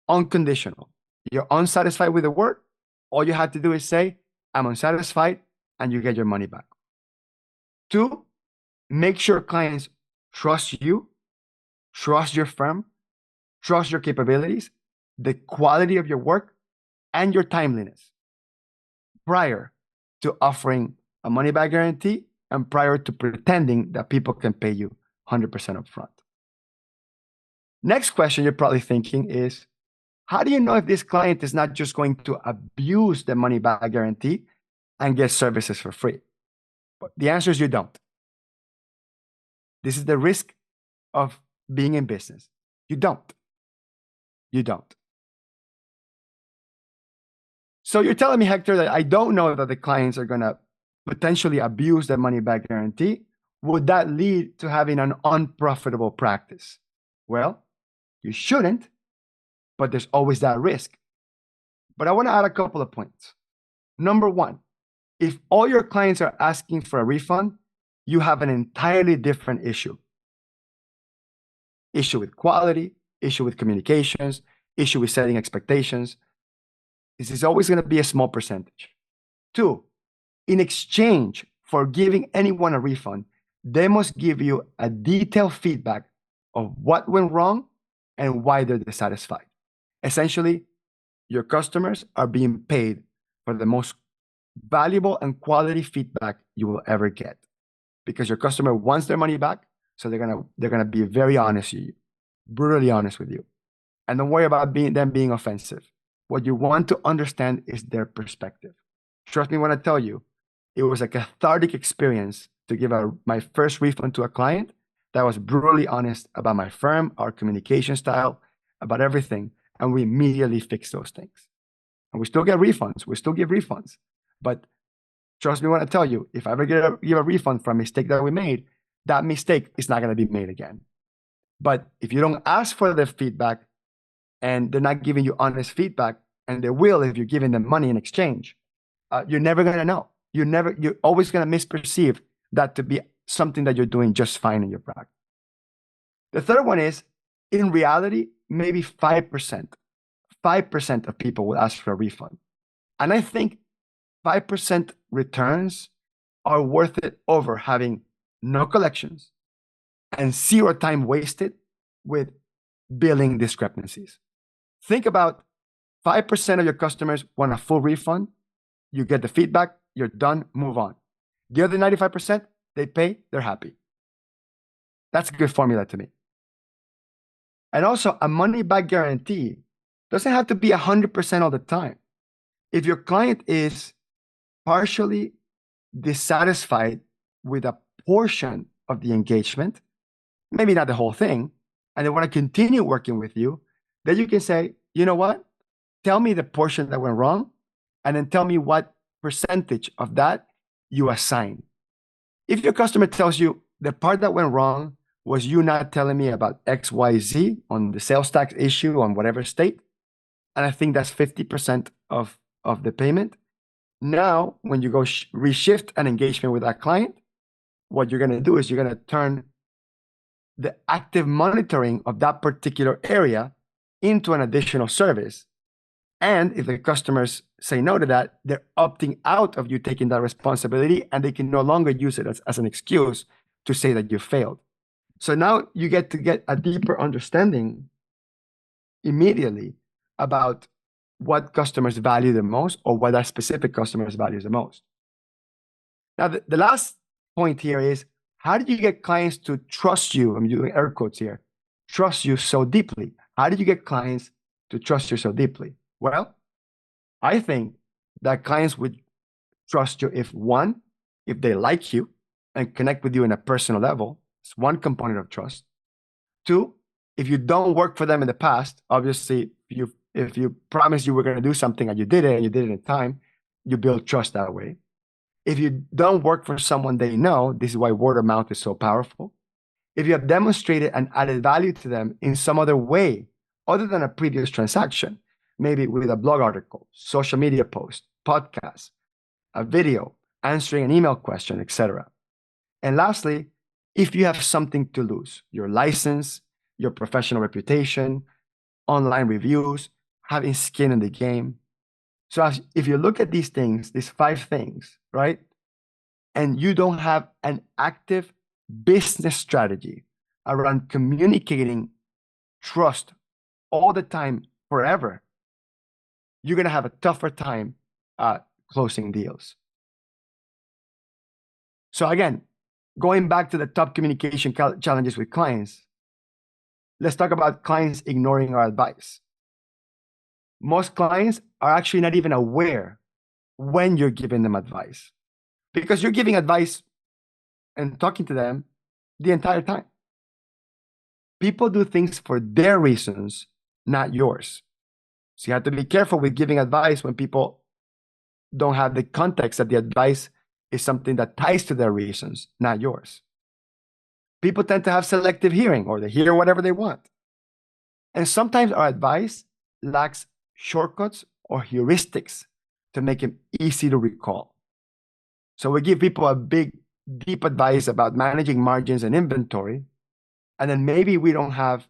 unconditional. You're unsatisfied with the work, all you have to do is say, I'm unsatisfied, and you get your money back. Two, make sure clients trust you, trust your firm, trust your capabilities, the quality of your work, and your timeliness prior to offering a money-back guarantee and prior to pretending that people can pay you 100% upfront. Next question you're probably thinking is, how do you know if this client is not just going to abuse the money-back guarantee and get services for free? But the answer is, you don't. This is the risk of being in business. You don't. You don't. So you're telling me, Hector, that I don't know that the clients are going to potentially abuse the money-back guarantee. Would that lead to having an unprofitable practice? Well, you shouldn't, but there's always that risk. But I want to add a couple of points. Number one, if all your clients are asking for a refund, you have an entirely different issue. Issue with quality, issue with communications, issue with setting expectations. This is always going to be a small percentage. Two, in exchange for giving anyone a refund, they must give you a detailed feedback of what went wrong and why they're dissatisfied. Essentially, your customers are being paid for the most valuable and quality feedback you will ever get, because your customer wants their money back. So they're gonna be very honest with you, brutally honest with you, and don't worry about them being offensive. What you want to understand is their perspective. Trust me when I tell you, it was a cathartic experience to give my first refund to a client that was brutally honest about my firm, our communication style, about everything, and we immediately fixed those things. And we still get refunds. We still give refunds. But trust me when I tell you, if I ever give a refund for a mistake that we made, that mistake is not going to be made again. But if you don't ask for the feedback and they're not giving you honest feedback, and they will if you're giving them money in exchange, you're never going to know. You're always going to misperceive that to be something that you're doing just fine in your practice. The third one is, in reality, maybe 5% of people will ask for a refund. And I think 5% returns are worth it over having no collections and zero time wasted with billing discrepancies. Think about 5% of your customers want a full refund. You get the feedback, you're done, move on. The other 95%, they pay, they're happy. That's a good formula to me. And also, a money back guarantee doesn't have to be 100% all the time. If your client is partially dissatisfied with a portion of the engagement, maybe not the whole thing, and they want to continue working with you, then you can say, you know what? Tell me the portion that went wrong, and then tell me what percentage of that you assign. If your customer tells you the part that went wrong was you not telling me about XYZ on the sales tax issue on whatever state, and I think that's 50% of the payment. Now, when you go reshift an engagement with that client, what you're going to do is you're going to turn the active monitoring of that particular area into an additional service. And if the customers say no to that, they're opting out of you taking that responsibility, and they can no longer use it as an excuse to say that you failed. So now you get to get a deeper understanding immediately about what customers value the most, or what that specific customers values the most. Now, the last point here is, how did you get clients to trust you? I'm doing air quotes here. Trust you so deeply. How did you get clients to trust you so deeply? Well, I think that clients would trust you if they like you and connect with you in a personal level. It's one component of trust. Two, if you don't work for them in the past, obviously, if you promised you were going to do something and you did it in time, you build trust that way. If you don't work for someone they know, this is why word of mouth is so powerful. If you have demonstrated and added value to them in some other way, other than a previous transaction, maybe with a blog article, social media post, podcast, a video, answering an email question, etc. And lastly, if you have something to lose, your license, your professional reputation, online reviews, having skin in the game. So if you look at these things, these 5 things, right, and you don't have an active business strategy around communicating trust all the time, forever, you're going to have a tougher time closing deals. So again, going back to the top communication challenges with clients, let's talk about clients ignoring our advice. Most clients are actually not even aware when you're giving them advice, because you're giving advice and talking to them the entire time. People do things for their reasons, not yours. So you have to be careful with giving advice when people don't have the context that the advice is something that ties to their reasons, not yours. People tend to have selective hearing, or they hear whatever they want. And sometimes our advice lacks shortcuts or heuristics to make it easy to recall. So we give people a big, deep advice about managing margins and inventory, and then maybe we don't have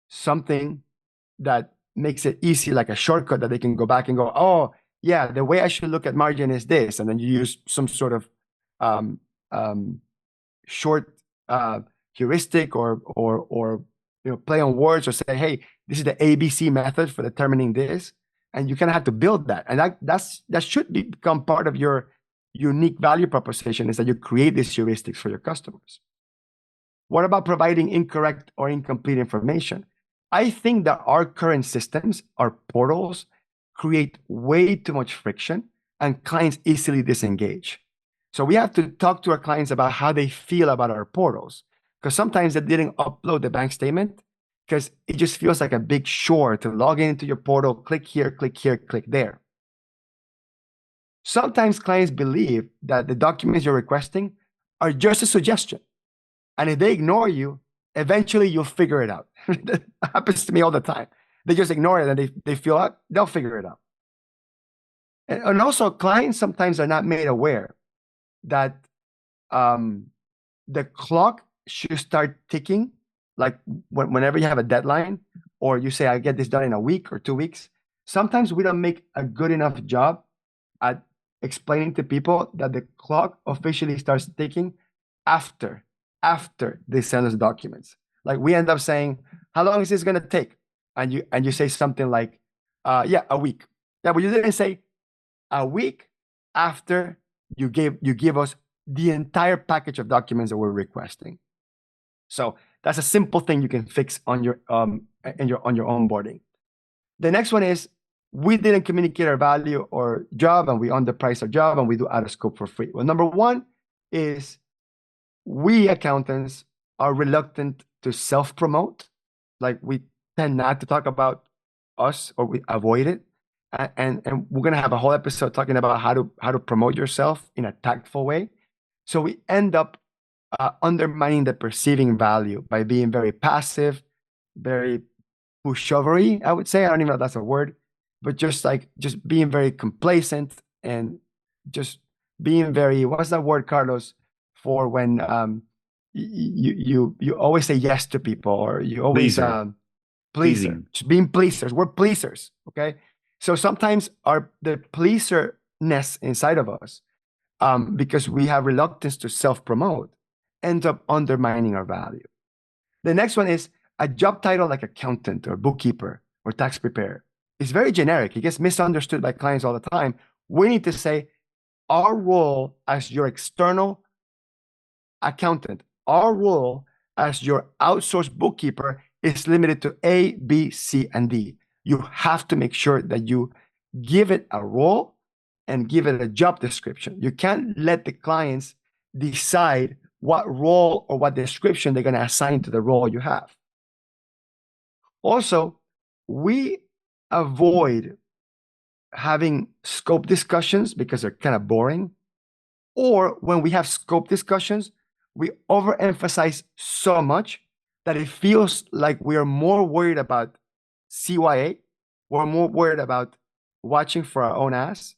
something that makes it easy, like a shortcut that they can go back and go, oh, yeah, the way I should look at margin is this. And then you use some sort of short heuristic or play on words, or say, hey, this is the ABC method for determining this, and you kind of have to build that, and that should become part of your unique value proposition, is that you create these heuristics for your customers. What about providing incorrect or incomplete information? I think that our current systems, our portals, create way too much friction, and clients easily disengage. So we have to talk to our clients about how they feel about our portals, because sometimes they didn't upload the bank statement because it just feels like a big chore to log into your portal, click here, click there. Sometimes clients believe that the documents you're requesting are just a suggestion. And if they ignore you, eventually you'll figure it out. That happens to me all the time. They just ignore it, and they feel out, they'll figure it out. And also, clients sometimes are not made aware that the clock should start ticking, like whenever you have a deadline, or you say, I get this done in a week or 2 weeks. Sometimes we don't make a good enough job at explaining to people that the clock officially starts ticking after they send us documents. Like, we end up saying, how long is this going to take? And you say something like, yeah, a week. Yeah, but you didn't say a week after you give us the entire package of documents that we're requesting. So that's a simple thing you can fix on your onboarding. The next one is, we didn't communicate our value or job, and we underprice our job, and we do out of scope for free. Well, number one is, we accountants are reluctant to self-promote. Like, we tend not to talk about us, or we avoid it. And we're gonna have a whole episode talking about how to promote yourself in a tactful way. So we end up undermining the perceiving value by being very passive, very pushovery, I would say. I don't even know if that's a word, but just being very complacent, and just being very, what's that word, Carlos, for when you always say yes to people, or you always pleaser, just being pleasers. We're pleasers, okay? So sometimes the pleaserness inside of us, because we have reluctance to self-promote, ends up undermining our value. The next one is, a job title like accountant or bookkeeper or tax preparer is very generic. It gets misunderstood by clients all the time. We need to say, our role as your external accountant, our role as your outsourced bookkeeper is limited to A, B, C, and D. You have to make sure that you give it a role and give it a job description. You can't let the clients decide what role or what description they're going to assign to the role you have. Also, we avoid having scope discussions because they're kind of boring. Or when we have scope discussions, we overemphasize so much that it feels like we are more worried about CYA, we're more worried about watching for our own ass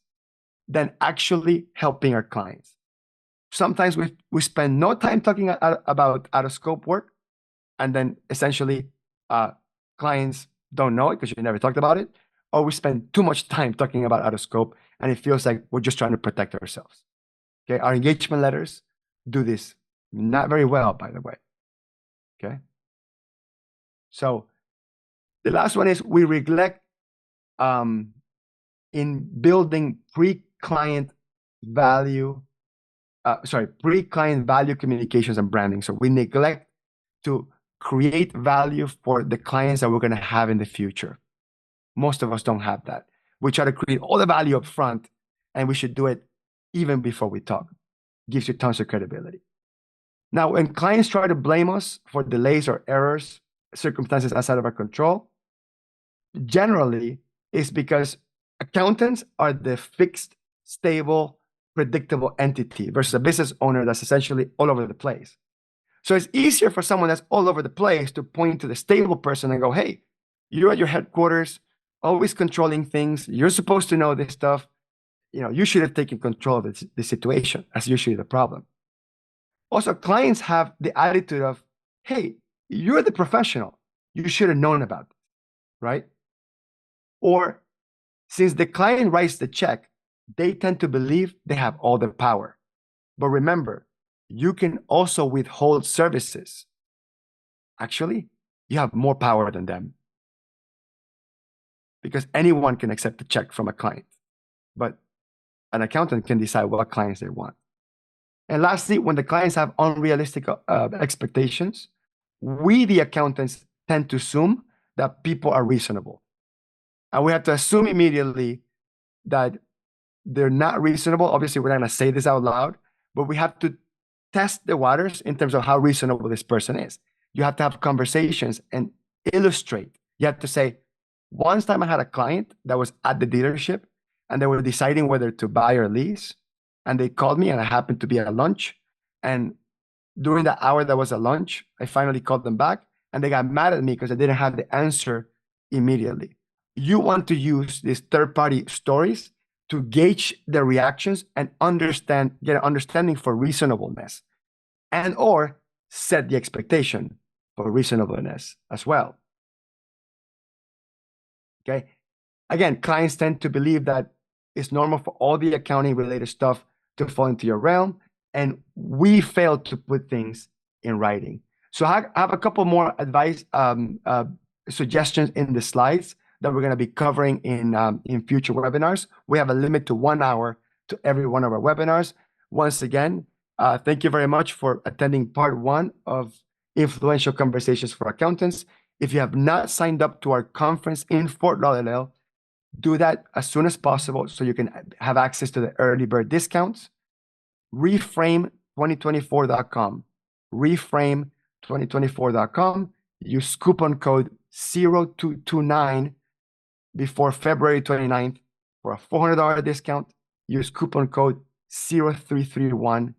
than actually helping our clients. Sometimes we spend no time talking about out of scope work, and then essentially clients don't know it because you never talked about it, or we spend too much time talking about out of scope, and it feels like we're just trying to protect ourselves. Okay, our engagement letters do this not very well, by the way. Okay, so the last one is, we neglect in building pre-client value communications and branding. So we neglect to create value for the clients that we're going to have in the future. Most of us don't have that. We try to create all the value up front, and we should do it even before we talk. Gives you tons of credibility. Now, when clients try to blame us for delays or errors, circumstances outside of our control, generally it's because accountants are the fixed, stable, predictable entity versus a business owner that's essentially all over the place. So it's easier for someone that's all over the place to point to the stable person and go, hey, you're at your headquarters, always controlling things. You're supposed to know this stuff. You should have taken control of the situation. That's usually the problem. Also, clients have the attitude of, hey, you're the professional. You should have known about this, right? Or since the client writes the check, they tend to believe they have all the power. But remember, you can also withhold services. Actually, you have more power than them because anyone can accept a check from a client, but an accountant can decide what clients they want. And lastly, when the clients have unrealistic expectations, we, the accountants, tend to assume that people are reasonable. And we have to assume immediately that they're not reasonable. Obviously, we're not going to say this out loud, but we have to test the waters in terms of how reasonable this person is. You have to have conversations and illustrate. You have to say, one time I had a client that was at the dealership and they were deciding whether to buy or lease. And they called me and I happened to be at lunch. And during the hour that was at lunch, I finally called them back and they got mad at me because I didn't have the answer immediately. You want to use these third-party stories to gauge their reactions and get an understanding for reasonableness, and or set the expectation for reasonableness as well. Okay. Again, clients tend to believe that it's normal for all the accounting related stuff to fall into your realm, and we fail to put things in writing. So I have a couple more advice suggestions in the slides that we're going to be covering in future webinars. We have a limit to 1 hour to every one of our webinars. Once again, thank you very much for attending part 1 of Influential Conversations for Accountants. If you have not signed up to our conference in Fort Lauderdale, do that as soon as possible so you can have access to the early bird discounts. Reframe2024.com. Reframe2024.com. Use coupon code 0229 before February 29th for a $400 discount. Use coupon code 0331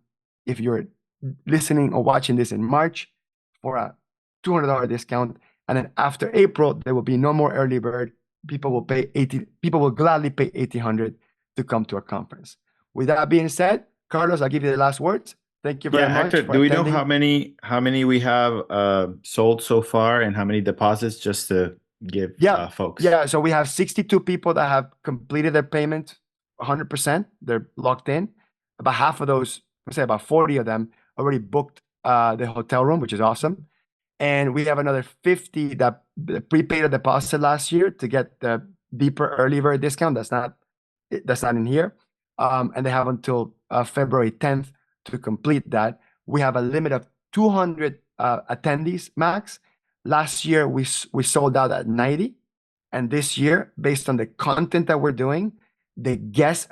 if you're listening or watching this in March for a $200 discount. And then after April, there will be no more early bird. People will gladly pay $1,800 to come to a conference. With that being said, Carlos, I'll give you the last words. Thank you very much.
Hector, do we know how many we have sold so far and how many deposits, just to give folks?
Yeah, so we have 62 people that have completed their payment 100%. They're locked in. About half of those, let's say about 40 of them, already booked the hotel room, which is awesome. And we have another 50 that prepaid a deposit last year to get the deeper early bird discount. That's not in here. And they have until February 10th to complete that. We have a limit of 200 attendees max. Last year, we sold out at 90. And this year, based on the content that we're doing, the guest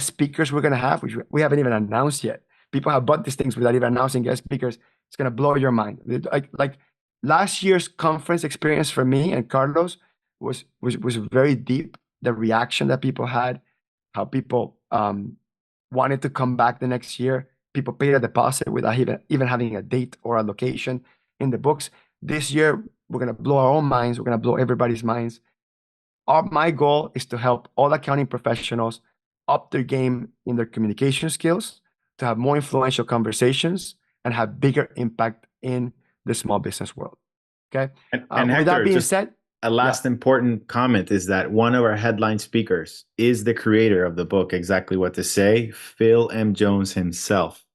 speakers we're going to have, which we haven't even announced yet. People have bought these things without even announcing guest speakers. It's going to blow your mind. Like last year's conference experience for me and Carlos was very deep. The reaction that people had, how people wanted to come back the next year. People paid a deposit without even having a date or a location in the books. This year, we're going to blow our own minds. We're going to blow everybody's minds. My goal is to help all accounting professionals up their game in their communication skills, to have more influential conversations and have bigger impact in the small business world. Okay.
And
with
Hector,
that being said,
a last important comment is that one of our headline speakers is the creator of the book, Exactly What to Say, Phil M. Jones himself.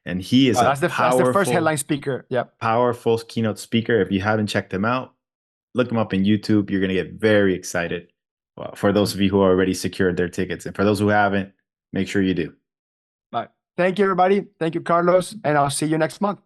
And he is
that's the first headline speaker. Yeah.
Powerful keynote speaker. If you haven't checked him out, look him up in YouTube. You're going to get very excited. Well, for those of you who already secured their tickets. And for those who haven't, make sure you do.
Bye. Thank you, everybody. Thank you, Carlos. And I'll see you next month.